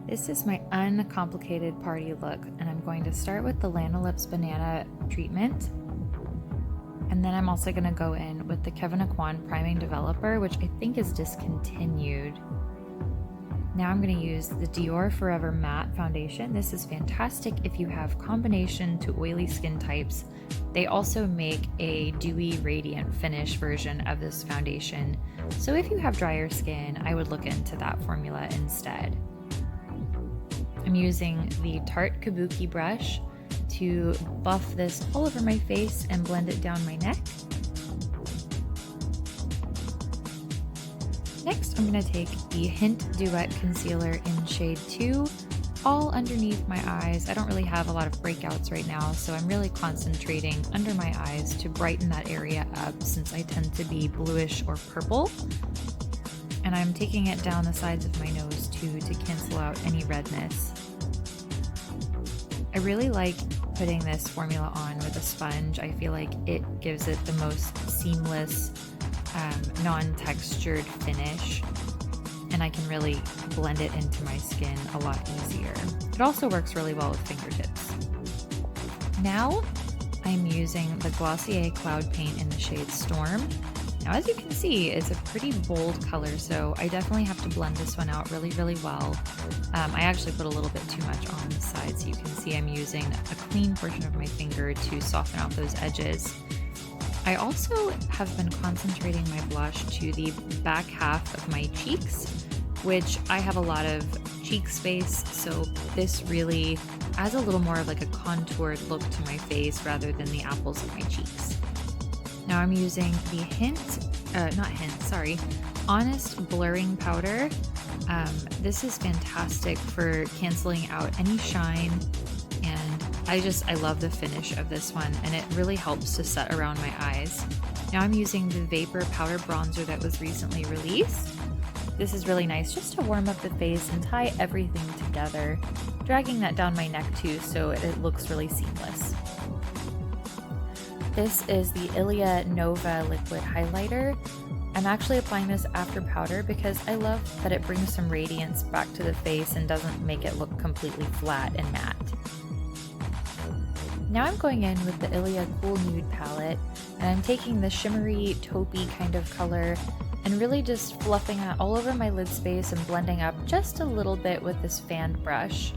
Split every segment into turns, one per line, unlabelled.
This is my uncomplicated party look, and I'm going to start with the Lanolips Banana treatment. And then I'm also going to go in with the Kevyn Priming Developer, which I think is discontinued. Now I'm going to use the Dior Forever Matte Foundation. This is fantastic if you have combination to oily skin types. They also make a dewy radiant finish version of this foundation. So if you have drier skin, I would look into that formula instead. I'm using the Tarte Kabuki brush to buff this all over my face and blend it down my neck. Next, I'm going to take the Hynt Duet Concealer in shade 2 all underneath my eyes. I don't really have a lot of breakouts right now, so I'm really concentrating under my eyes to brighten that area up since I tend to be bluish or purple. And I'm taking it down the sides of my nose too to cancel out any redness. I really like putting this formula on with a sponge. I feel like it gives it the most seamless, non-textured finish, and I can really blend it into my skin a lot easier. It also works really well with fingertips. Now I'm using the Glossier Cloud Paint in the shade Storm. Now, as you can see, it's a pretty bold color, so I definitely have to blend this one out really, really well. I actually put a little bit too much on the side, so you can see I'm using a clean portion of my finger to soften out those edges. I also have been concentrating my blush to the back half of my cheeks, which I have a lot of cheek space, so this really adds a little more of like a contoured look to my face rather than the apples of my cheeks. Now I'm using the Honest Blurring Powder. This is fantastic for canceling out any shine, and I love the finish of this one, and it really helps to set around my eyes. Now I'm using the Vapour Powder Bronzer that was recently released. This is really nice just to warm up the face and tie everything together, dragging that down my neck too so it looks really seamless. This is the Ilia Nova Liquid Highlighter. I'm actually applying this after powder because I love that it brings some radiance back to the face and doesn't make it look completely flat and matte. Now I'm going in with the Ilia Cool Nude palette, and I'm taking the shimmery taupey kind of color and really just fluffing that all over my lid space and blending up just a little bit with this fanned brush.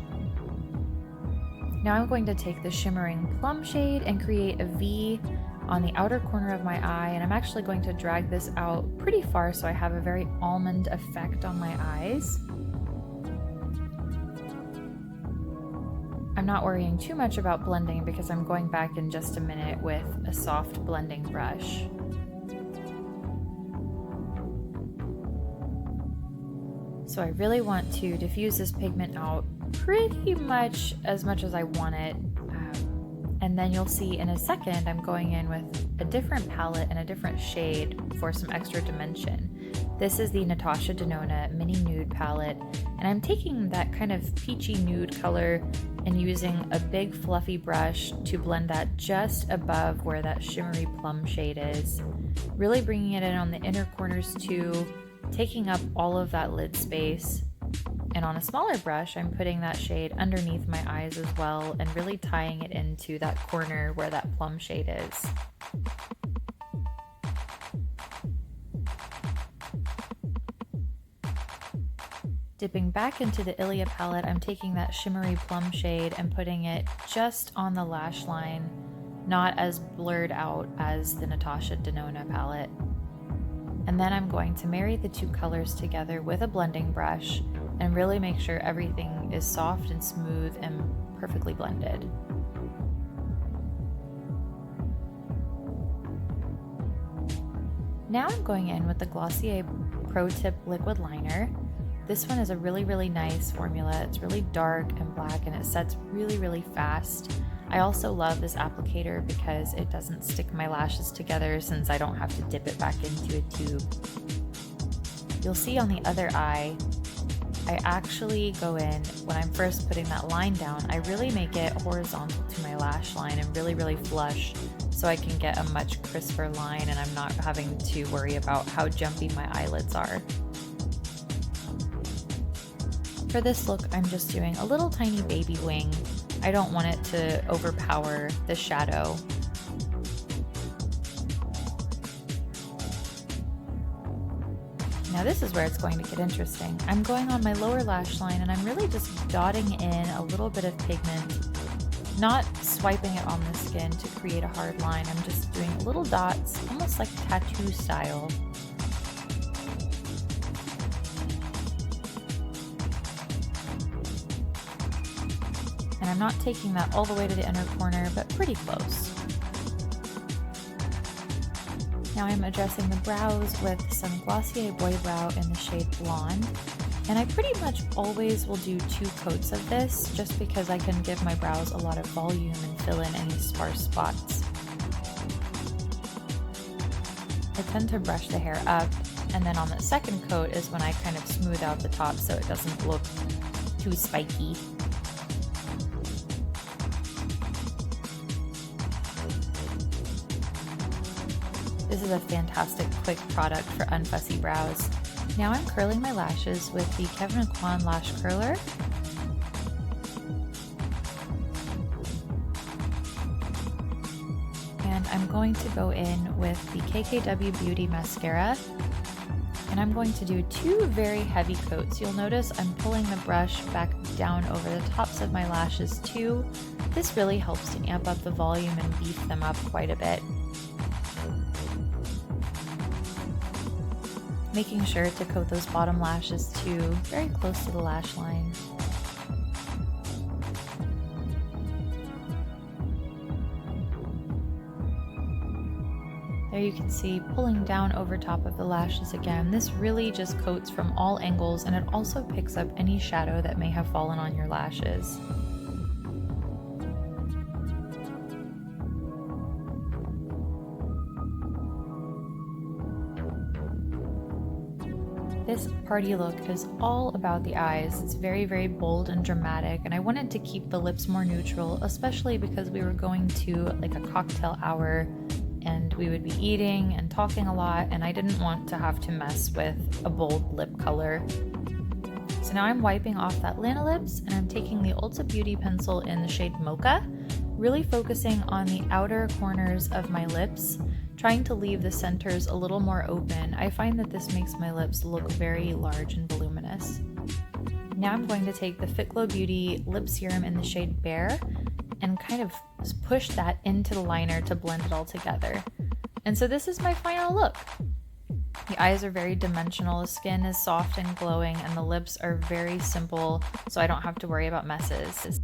Now I'm going to take the shimmering plum shade and create a V on the outer corner of my eye, and I'm actually going to drag this out pretty far so I have a very almond effect on my eyes. I'm not worrying too much about blending because I'm going back in just a minute with a soft blending brush. So I really want to diffuse this pigment out pretty much as I want it. And then you'll see in a second I'm going in with a different palette and a different shade for some extra dimension. This is the Natasha Denona Mini Nude palette, and I'm taking that kind of peachy nude color and using a big fluffy brush to blend that just above where that shimmery plum shade is. Really bringing it in on the inner corners too, taking up all of that lid space. And on a smaller brush, I'm putting that shade underneath my eyes as well and really tying it into that corner where that plum shade is. Dipping back into the Ilia palette, I'm taking that shimmery plum shade and putting it just on the lash line, not as blurred out as the Natasha Denona palette. And then I'm going to marry the two colors together with a blending brush and really make sure everything is soft and smooth and perfectly blended. Now I'm going in with the Glossier Pro Tip Liquid Liner. This one is a really, really nice formula. It's really dark and black and it sets really, really fast. I also love this applicator because it doesn't stick my lashes together since I don't have to dip it back into a tube. You'll see on the other eye, I actually go in, when I'm first putting that line down, I really make it horizontal to my lash line and really, really flush so I can get a much crisper line and I'm not having to worry about how jumpy my eyelids are. For this look, I'm just doing a little tiny baby wing. I don't want it to overpower the shadow. Now this is where it's going to get interesting. I'm going on my lower lash line and I'm really just dotting in a little bit of pigment, not swiping it on the skin to create a hard line. I'm just doing little dots, almost like tattoo style. And I'm not taking that all the way to the inner corner, but pretty close. Now I'm addressing the brows with some Glossier Boy Brow in the shade Blonde. And I pretty much always will do 2 coats of this, just because I can give my brows a lot of volume and fill in any sparse spots. I tend to brush the hair up, and then on the second coat is when I kind of smooth out the top so it doesn't look too spiky. This is a fantastic quick product for unfussy brows. Now I'm curling my lashes with the Kevyn lash curler. And I'm going to go in with the KKW Beauty mascara. And I'm going to do 2 very heavy coats. You'll notice I'm pulling the brush back down over the tops of my lashes too. This really helps to amp up the volume and beef them up quite a bit. Making sure to coat those bottom lashes too, very close to the lash line. There you can see pulling down over top of the lashes again. This really just coats from all angles, and it also picks up any shadow that may have fallen on your lashes. This party look is all about the eyes. It's very, very bold and dramatic, and I wanted to keep the lips more neutral, especially because we were going to like a cocktail hour and we would be eating and talking a lot, and I didn't want to have to mess with a bold lip color. So now I'm wiping off that lanolips, and I'm taking the Ulta Beauty pencil in the shade Mocha, really focusing on the outer corners of my lips, trying to leave the centers a little more open. I find that this makes my lips look very large and voluminous. Now I'm going to take the fitglow Beauty lip serum in the shade Bare and kind of push that into the liner to blend it all together. And so this is my final look. The eyes are very dimensional, the skin is soft and glowing, and the lips are very simple, so I don't have to worry about messes.